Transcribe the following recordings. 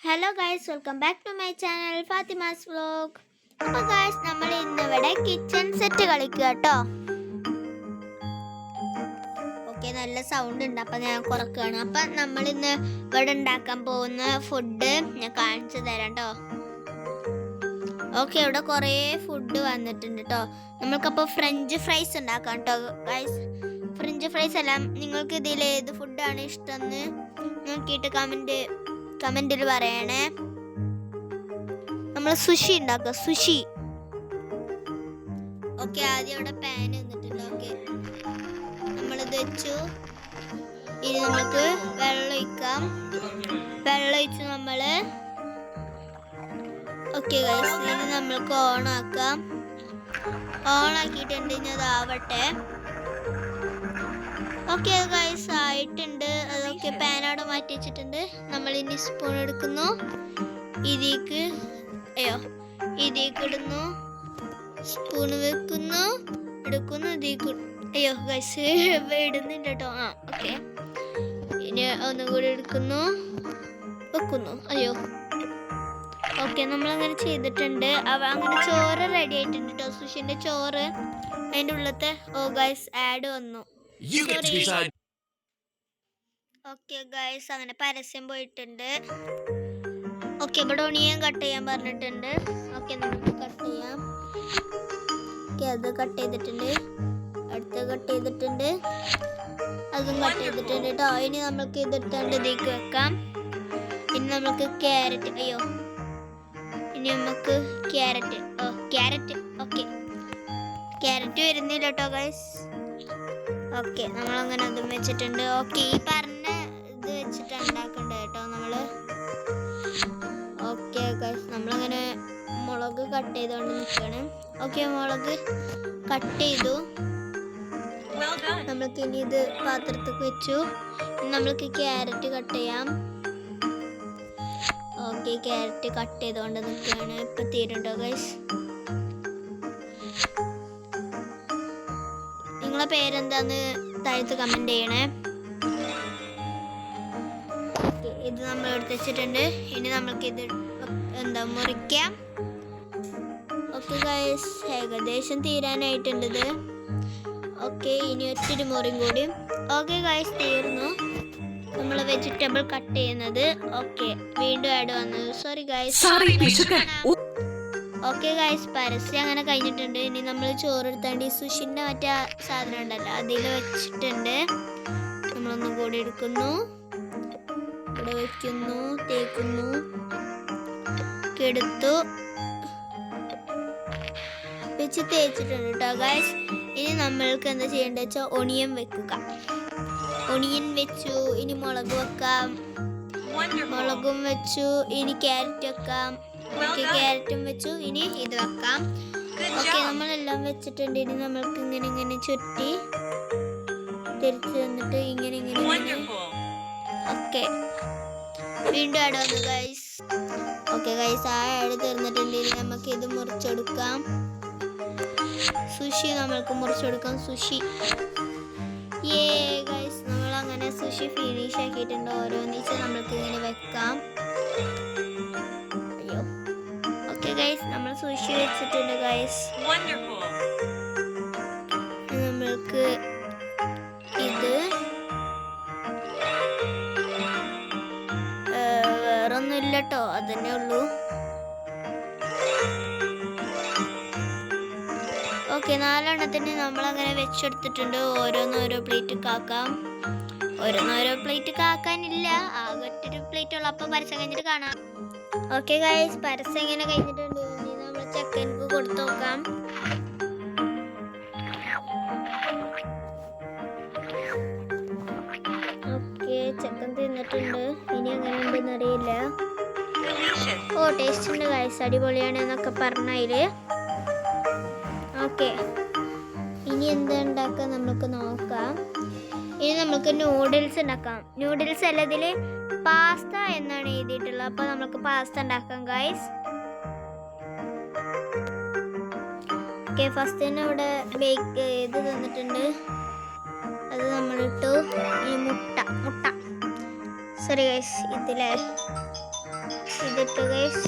Hello guys, welcome back to my channel Fatima's vlog. അപ്പോൾ guys, നമ്മൾ ഇന്നിവിടെ കിച്ചൺ സെറ്റ് കളിക്കുക കേട്ടോ. ഓക്കെ, നല്ല സൗണ്ട് ഉണ്ട്, അപ്പം ഞാൻ കുറക്കുകയാണ്. അപ്പം നമ്മൾ ഇന്ന് ഇവിടെ ഉണ്ടാക്കാൻ പോകുന്ന ഫുഡ് ഞാൻ കാണിച്ചു തരാം കേട്ടോ. ഓക്കെ, ഇവിടെ കുറേ ഫുഡ് വന്നിട്ടുണ്ട് കേട്ടോ. നമ്മൾക്കപ്പോൾ ഫ്രഞ്ച് ഫ്രൈസ് ഉണ്ടാക്കാം കേട്ടോ ഗൈസ്. ഫ്രഞ്ച് ഫ്രൈസ് എല്ലാം നിങ്ങൾക്ക് ഇതിൽ ഏത് ഫുഡാണ് ഇഷ്ടമെന്ന് നോക്കിയിട്ട് കമന്റിൽ പറയണേ. നമ്മൾ സുഷി ഉണ്ടാക്കുക, സുഷി. ഓക്കെ, ആദ്യം അവിടെ പാൻ വന്നിട്ടുണ്ട്. ഓക്കെ, നമ്മളിത് വെച്ചു. ഇനി നമുക്ക് വെള്ളം ഒഴിക്കാം. വെള്ളം ഒഴിച്ചു നമ്മൾ. ഓക്കെ ഗൈസ്, ഇനി നമ്മൾക്ക് ഓണാക്കാം. ഓണാക്കിയിട്ടുണ്ട്, ഇനി അതാവട്ടെ. ഓക്കെ ഗൈസ്, ആയിട്ടുണ്ട്. അതൊക്കെ പാനോടെ മാറ്റി വെച്ചിട്ടുണ്ട്. നമ്മൾ ഇനി സ്പൂൺ എടുക്കുന്നു, ഇതിലേക്ക് ഇടുന്നു, സ്പൂൺ വെക്കുന്നു, എടുക്കുന്നു, ഇതിലേക്ക് ഗൈസ് ഇടുന്നുണ്ട് കേട്ടോ. ഓക്കെ, ഇനി ഒന്നും കൂടി എടുക്കുന്നു, വെക്കുന്നു. ഓക്കെ, നമ്മളങ്ങനെ ചെയ്തിട്ടുണ്ട്. അങ്ങനെ ചോറ് റെഡി ആയിട്ടുണ്ട് കേട്ടോ. സുഷിൻ്റെ ചോറ് അതിൻ്റെ ഉള്ളത്തെ ഗൈസ് ആഡ് വന്നു. ഓക്കെ ഗൈസ്, അങ്ങനെ പരസ്യം പോയിട്ടുണ്ട്. ഓക്കെ, ഇവിടെ ഒണിയൻ കട്ട് ചെയ്യാൻ പറഞ്ഞിട്ടുണ്ട്. ഓക്കെ, നമുക്ക് കട്ട് ചെയ്യാം. ഓക്കെ, അത് കട്ട് ചെയ്തിട്ടുണ്ട്. അടുത്ത് കട്ട് ചെയ്തിട്ടുണ്ട്, അതും കട്ട് ചെയ്തിട്ടുണ്ട് കേട്ടോ. ഇനി നമുക്ക് ഇതിട്ടുണ്ട് ഇതിലേക്ക് വെക്കാം. ഇനി നമുക്ക് ക്യാരറ്റ് ഇനി നമുക്ക് ക്യാരറ്റ് ഓക്കെ, ക്യാരറ്റ് വരുന്നില്ല കേട്ടോ ഗൈസ്. ഓക്കെ, നമ്മളങ്ങനെ അതും വെച്ചിട്ടുണ്ട്. ഓക്കെ, ഈ പറഞ്ഞ ഇത് വെച്ചിട്ട് ഉണ്ടാക്കണ്ട കേട്ടോ നമ്മള്. ഓക്കെ ഗൈസ്, നമ്മളങ്ങനെ മുളക് കട്ട് ചെയ്തുകൊണ്ട് നിൽക്കണം. ഓക്കെ, മുളക് കട്ട് ചെയ്തു. നമ്മൾക്ക് ഇനി ഇത് പാത്രത്തിൽ വെച്ചു. നമ്മൾക്ക് ക്യാരറ്റ് കട്ട് ചെയ്യാം. ഓക്കെ, ക്യാരറ്റ് കട്ട് ചെയ്തുകൊണ്ട് നിൽക്കുകയാണ്. ഇപ്പം തീരുണ്ടോ ഗൈസ്? നിങ്ങളെ പേരെന്താന്ന് താഴത്ത് കമന്റ് ചെയ്യണേ. ഇത് നമ്മൾ എടുത്ത് വെച്ചിട്ടുണ്ട്. ഇനി നമ്മൾക്ക് ഇത് മുറിക്കാം. ഓക്കെ ഗൈസ്, ഏകദേശം തീരാനായിട്ടുണ്ട് ഇത്. ഓക്കെ, ഇനി ഒത്തിരി മുറിയും കൂടി. ഓക്കെ ഗൈസ്, തീർന്നു നമ്മൾ വെജിറ്റബിൾ കട്ട് ചെയ്യുന്നത്. ഓക്കെ, വീണ്ടും ആഡ് വന്നത്. Sorry guys. ഓക്കെ ഗൈസ്, പരസ്യം അങ്ങനെ കഴിഞ്ഞിട്ടുണ്ട്. ഇനി നമ്മൾ ചോറെടുത്താണ്ട് ഈ സുഷിൻ്റെ മറ്റേ സാധനം ഉണ്ടല്ലോ അതിൽ വെച്ചിട്ടുണ്ട്. നമ്മളൊന്നും കൂടി എടുക്കുന്നു, ഇവിടെ വയ്ക്കുന്നു, തേക്കുന്നു, എടുത്തു വെച്ച് തേച്ചിട്ടുണ്ട് കേട്ടോ ഗൈസ്. ഇനി നമ്മൾക്ക് എന്താ ചെയ്യേണ്ടത് വെച്ചാൽ ഒണിയൻ വെക്കുക. ഒണിയൻ വെച്ചു. ഇനി മുളക് വെക്കാം. മുളകും വെച്ചു. ഇനി ക്യാരറ്റ് വെക്കാം. ഓക്കെ, ക്യാരറ്റും വെച്ചു. ഇനി ഇത് വെക്കാം. ഓക്കെ, നമ്മളെല്ലാം വെച്ചിട്ടുണ്ട്. ഇനി നമ്മൾക്ക് ഇങ്ങനെ ചുറ്റി തിരിച്ച് തന്നിട്ട് ഇങ്ങനെ. ഓക്കെ, വീണ്ടും ആഡ് വന്നു ഗൈസ്. ഓക്കെ ഗൈസ്, ആ ആഡ് തീർന്നിട്ടുണ്ട്. ഇനി നമുക്ക് ഇത് മുറിച്ചെടുക്കാം. സുഷി നമ്മൾക്ക് മുറിച്ചെടുക്കാം. സുഷി ഗൈസ്, നമ്മളങ്ങനെ സുഷി ഫിനിഷ് ആക്കിയിട്ടുണ്ട്. ഓരോന്നിച്ച് നമ്മൾക്ക് ഇങ്ങനെ വെക്കാം. ഓക്കെ ഗൈസ്, നമ്മൾ സുഷി വെച്ചിട്ടുണ്ട് ഗൈസ്. നമ്മൾക്ക് ഇത് വേറൊന്നുമില്ല കേട്ടോ, അതന്നെ ഉള്ളൂ. ഓക്കെ, 4 നമ്മളങ്ങനെ വെച്ചെടുത്തിട്ടുണ്ട്. ഓരോ പ്ലേറ്റ് ആക്കാം. ഓരോ പ്ലേറ്റ് ആക്കാനില്ല, ആകെ ഒരു പ്ലേറ്റ് ഉള്ളു. അപ്പം പരസ്യം കഴിഞ്ഞിട്ട് കാണാം. ഓക്കെ ഗൈസ്, പരസ്യം ഇങ്ങനെ കഴിഞ്ഞിട്ടുണ്ട്. ഇനി നമ്മൾ ചെക്കൻക്ക് കൊടുത്തു നോക്കാം. ഓക്കെ, ചെക്കൻ തിന്നിട്ടുണ്ട്. ഇനി എങ്ങനെ ഉണ്ടെന്ന് അറിയില്ല. ടേസ്റ്റ് ഉണ്ട് ഗൈസ്, അടിപൊളിയാണ് എന്നൊക്കെ പറഞ്ഞതില്. ഓക്കെ, ഇനി എന്താ ഉണ്ടാക്കുക നമുക്ക് നോക്കാം. ഇനി നമുക്ക് നൂഡിൽസ് ഉണ്ടാക്കാം. നൂഡിൽസ് അല്ല, ഇതിൽ പാസ്ത എന്നാണ് എഴുതിയിട്ടുള്ളത്. അപ്പോൾ നമുക്ക് പാസ്ത ഉണ്ടാക്കാം ഗൈസ്. ഓക്കെ, ഫസ്റ്റ് തന്നെ ഇവിടെ ബേക്ക് ചെയ്ത് തന്നിട്ടുണ്ട്. അത് നമ്മളിട്ടു. ഈ മുട്ട സോറി ഗൈസ്, ഇതിലെ ഇതിട്ട് ഗൈസ്.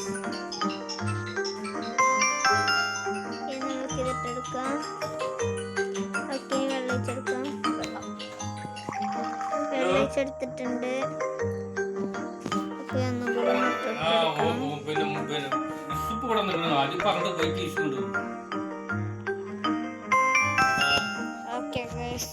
ഇനി നമുക്ക് ഇതിട്ടെടുക്കാം. ഓക്കെ, വെള്ളം ഒഴിച്ചെടുക്കാം. വെള്ളം ഒഴിച്ചെടുത്തിട്ടുണ്ട്. ഓക്കെ, ഒന്നും കൂടെ ഇട്ടെടുക്കാം. ഓക്കെ ഗൈസ്,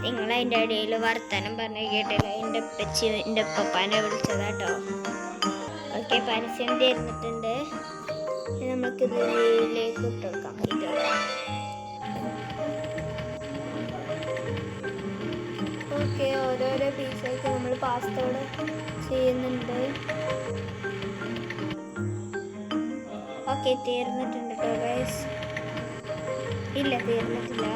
നിങ്ങൾ അതിൻ്റെ ഇടയിൽ വർത്തമാനം പറഞ്ഞ കേട്ടില്ല. എൻ്റെ ഉപ്പച്ചി എൻ്റെ ഉപ്പപ്പാനെ വിളിച്ചതാട്ടോ. ഓക്കെ, പരസ്യം തീർന്നിട്ടുണ്ട്. നമുക്ക് ഇതിലേക്ക് ഇട്ടെടുക്കാം. ഓക്കെ, ഓരോരോ പീസായിട്ട് നമ്മൾ പാസ്തയോട് ചെയ്യുന്നുണ്ട്. ഓക്കെ, തീർന്നിട്ടുണ്ട് കേട്ടോ ഗൈസ്. ഇല്ല, തീർന്നിട്ടില്ല.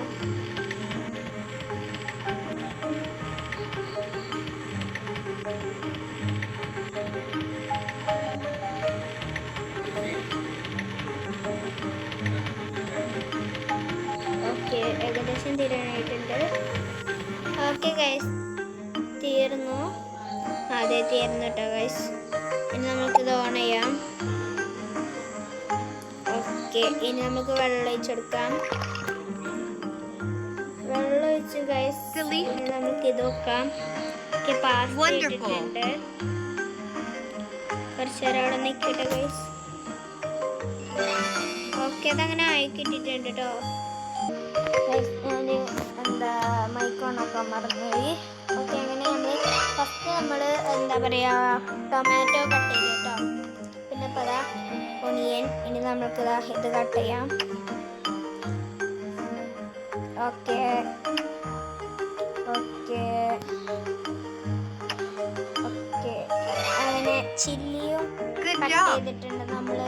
ഓക്കെ, ഏകദേശം തീരാനായിട്ടുണ്ട്. ഓക്കെ ഗൈസ്, തീർന്നു. അതെ, തീർന്നു കേട്ടോ ഗൈസ്. ഇനി നമുക്കിത് ഓൺ ചെയ്യാം. ഓക്കെ, ഇനി നമുക്ക് വെള്ളം ഒഴിച്ചെടുക്കാം. വെള്ളം ഒഴിച്ച് ഗൈസ് ഇനി നമുക്ക് ഇത് വെക്കാം. ഓക്കെ, പാസ്ത ഇട്ടിട്ടുണ്ട്. കുറച്ച് നേരം അവിടെ നിൽക്കട്ടെ ഗൈസ്. ഓക്കെ, അതങ്ങനെ ആയി കിട്ടിയിട്ടുണ്ട് കേട്ടോ. ഞാൻ മൈക്ക് ഓണാക്കാൻ മറന്നുപോയി. ഓക്കെ, അങ്ങനെ നമ്മൾ എന്താ പറയുക, ടൊമാറ്റോ കട്ട് ചെയ്തു കേട്ടോ. പിന്നെ ഇപ്പോൾ അതാ ഒണിയൻ. ഇനി നമുക്ക് ഇത് കട്ട് ചെയ്യാം. ഓക്കെ ഓക്കെ ഓക്കെ, അങ്ങനെ ചില്ലിയും കട്ട് ചെയ്തിട്ടുണ്ട് നമ്മൾ.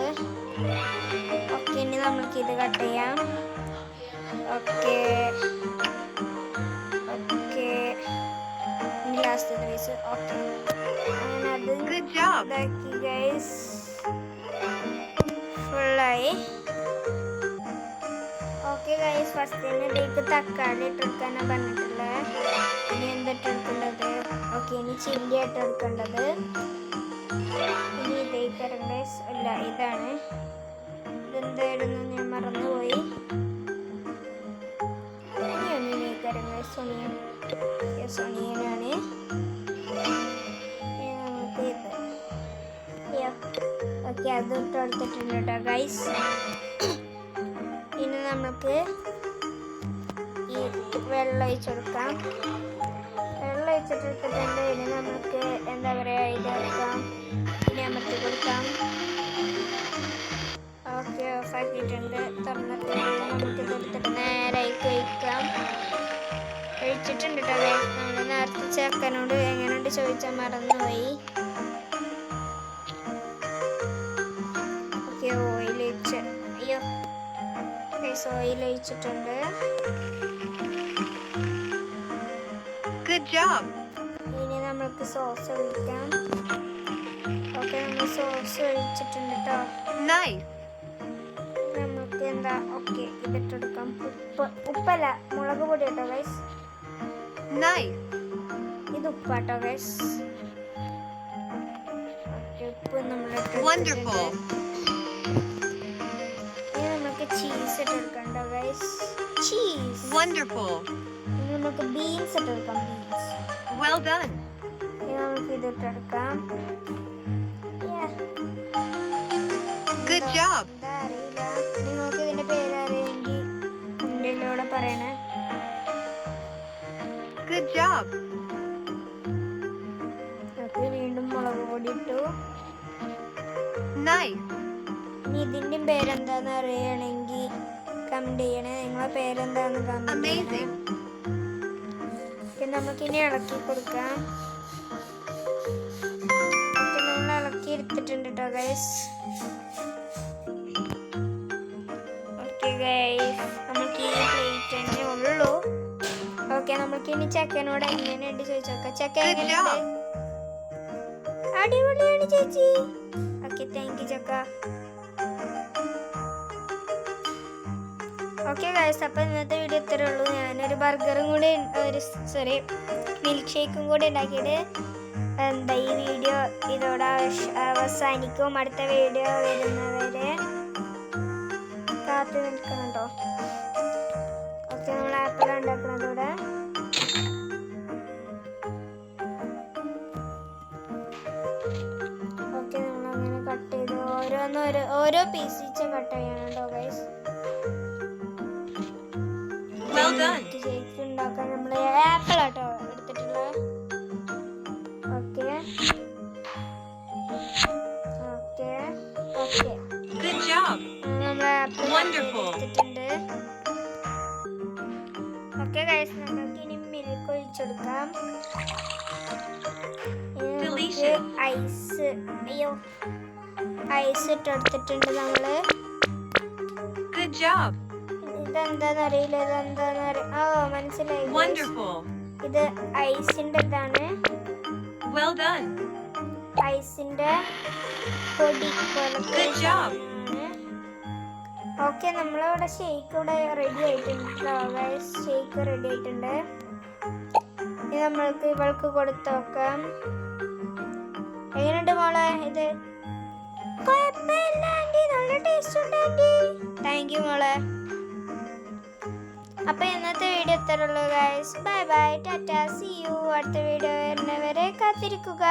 ഓക്കെ, ഇനി നമുക്ക് ഇത് കട്ട് ചെയ്യാം. ഓക്കെ ഓക്കെ, ഇനി ലാസ്റ്റ് പീസ്. ഓക്കെ, അങ്ങനെ അത് ഇതാക്കി ഗൈസ്, ഫുള്ളായി. ഓക്കെ ഗൈസ്, ഫസ്റ്റ് തന്നെ ഇതിലേക്ക് തക്കാളി ഇട്ടെടുക്കാനാണ് പറഞ്ഞിട്ടുള്ളത്. ഇനി എന്തിട്ടെടുക്കേണ്ടത്? ഓക്കെ, ഇനി ചില്ലി ഇട്ടെടുക്കേണ്ടത്. ഇനി ഇതേക്കരം ഗൈസ്. അല്ല, ഇതാണ്. ഇതെന്തായിരുന്നു ഞാൻ മറന്നുപോയി. സോണിയനാണ്. നമുക്ക് ഇത് ഓക്കെ, അത് ഇട്ട് കൊടുത്തിട്ടുണ്ട് കേട്ടോ ഗൈസ്. ഇനി നമുക്ക് ഈ വെള്ളം ഒഴിച്ചെടുക്കാം. വെള്ളം ഒഴിച്ചിട്ടെടുത്തിട്ടുണ്ട്. ഇനി നമുക്ക് എന്താ പറയുക, ഇതെടുക്കാം. ഇനി അമർത്തി കൊടുക്കാം. ഓക്കെ, ഓഫാക്കിയിട്ടുണ്ട്. തുറന്നിട്ടുണ്ട്. നമുക്ക് ഇതെടുത്തിട്ട് നേരെ ഒഴിക്കാം. ഒഴിച്ചിട്ടുണ്ട് കേട്ടോ. നമ്മൾ നേരത്തെ ചേർക്കാനോട് എങ്ങനെയുണ്ട് ചോദിച്ചാൽ മറന്നുപോയി. ഓക്കെ, ഓയിൽ ഒഴിച്ച്, അയ്യോ ഗൈസ്, ഓയിൽ ഒഴിച്ചിട്ടുണ്ട്. ഇനി നമ്മൾക്ക് സോസ് ഒഴിക്കാം. ഓക്കെ, നമ്മൾ സോസ് ഒഴിച്ചിട്ടുണ്ട് കേട്ടോ. നമുക്ക് എന്താ, ഓക്കെ, ഇതിട്ടെടുക്കാം. ഉപ്പല്ല, മുളക് പൊടി കേട്ടോ ഗൈസ്. ഇത് ഉപ്പാട്ടോ ഗൈസ്. ഉപ്പ് നമ്മൾ ഇനി നമുക്ക് ചീസ് ഇട്ടെടുക്കണ്ടോ ഗൈസ്. ചീസ് ഇനി നമുക്ക് ബീൻസ് ഇട്ടെടുക്കാം. ബീൻസ് ഇനി നമുക്ക് ഇത് ഇട്ടെടുക്കാം. അറിയില്ല, നിങ്ങൾക്ക് ഇതിന്റെ പേര് അറിയെങ്കിൽ മുന്നിലൂടെ പറയണേ. ഓക്കെ, വീണ്ടും മുളക് പൊടി ഇട്ടു. ഇനി ഇതിന്റെ പേരെന്താന്ന് അറിയണമെങ്കിൽ കമന്റ് ചെയ്യണേ. നിങ്ങളെ പേരെന്താന്ന് കമന്റ് ചെയ്യണേ. നമുക്കിനി ഇളക്കി കൊടുക്കാം. നമ്മൾ ഇളക്കി എടുത്തിട്ടുണ്ട് കേട്ടോ ഗൈസ്. ഓക്കെ ഗൈസ്, നമുക്ക് ഈ പ്ലേറ്റ് തന്നെ ഉള്ളൂ. ഓക്കെ, നമുക്ക് ഇനി ചക്കനോട് എങ്ങനെയുണ്ട് ചോദിച്ചോക്കാം. ചക്ക എങ്ങനെയുണ്ട്? അടിപൊളിയാണ് ചേച്ചി. ഓക്കെ, താങ്ക് യു ചക്ക. ഓക്കെ ഗൈസ്, അപ്പോൾ ഇന്നത്തെ വീഡിയോ ഇത്രേ ഉള്ളൂ. ഞാനൊരു ബർഗറും കൂടി മിൽക്ക് ഷേക്കും കൂടി ഉണ്ടാക്കിയിട്ട് ഈ വീഡിയോ ഇതോടെ അവസാനിക്കും. അടുത്ത വീഡിയോ വരുന്നവരെ കാത്തു നിൽക്കണം കേട്ടോ. ഓക്കെ, നമ്മൾ ആപ്പിൾ ഉണ്ടാക്കുന്നത് ഇവിടെ. ഓക്കെ, നമ്മളങ്ങനെ കട്ട് ചെയ്ത് ഓരോ പീസ് വെച്ച് കട്ട് ചെയ്യണം കേട്ടോ ഗൈസ്. കേക്ക് ഉണ്ടാക്കാൻ നമ്മൾ ആപ്പിൾ ആട്ടോ എടുത്തിട്ടുള്ളത്. ഓക്കെ ഓക്കെ ഓക്കെ, നമ്മൾ ആപ്പിൾ എടുത്തിട്ടുണ്ട്. ഓക്കെ ഗൈസ്, നമുക്ക് ഇനി മിൽക്ക് ഒഴിച്ചെടുക്കാം. ഐസ് ഇട്ടെടുത്തിട്ടുണ്ട് നമ്മള്. ഇതെന്താന്നറിയില്ല, മനസ്സിലായി. ഇത് ഐസിന്റെ ഇതാണ്, ഐസിന്റെ പൊടി പോലെ. ഓക്കെ, നമ്മളിവിടെ ഷേക്ക് ഇവിടെ റെഡി ആയിട്ടുണ്ട്. ഷേക്ക് റെഡി ആയിട്ടുണ്ട്. ഇത് നമ്മൾക്ക് ഇവൾക്ക് കൊടുത്തു നോക്കാം. എങ്ങനെയുണ്ട് മോളെ? ഇത് കുഴപ്പമില്ല ആൻറ്റി, നല്ല ടേസ്റ്റ് ഉണ്ട് ആൻറ്റി. താങ്ക് യു മോളെ. അപ്പോൾ ഇന്നത്തെ വീഡിയോ ഇത്രയുള്ളൂ guys. Bye bye, ta ta, see you. അടുത്ത വീഡിയോ വരുന്നവരെ കാത്തിരിക്കുക.